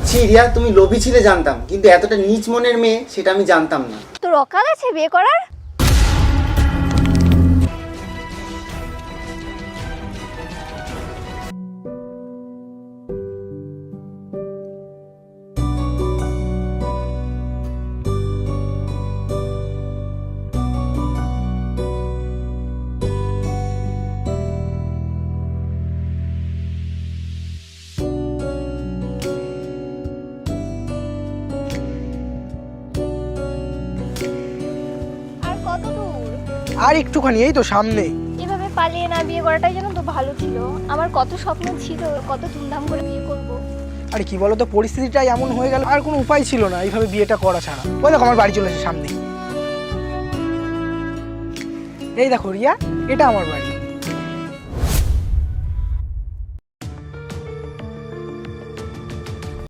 ছি রিয়া, তুমি লোভী ছিলে জানতাম, কিন্তু এতটা নীচ মনের মেয়ে সেটা আমি জানতাম না। তোর অকাল আছে বিয়ে করার? আর কত দূর? আর একটুখানি, এই তো সামনে। এভাবে পালিয়ে না বিয়ে করাটাই যেন তো ভালো ছিল। আমার কত স্বপ্ন ছিল, কত ধুমধাম করে বিয়ে করব। আরে কি বলতো, পরিস্থিতিটা এমন হয়ে গেল, আর কোনো উপায় ছিল না এইভাবে বিয়েটা করা ছাড়া। ওই দেখো আমার বাড়ি চলে এসে সামনে। এই দেখো রিয়া, এটা আমার বাড়ি।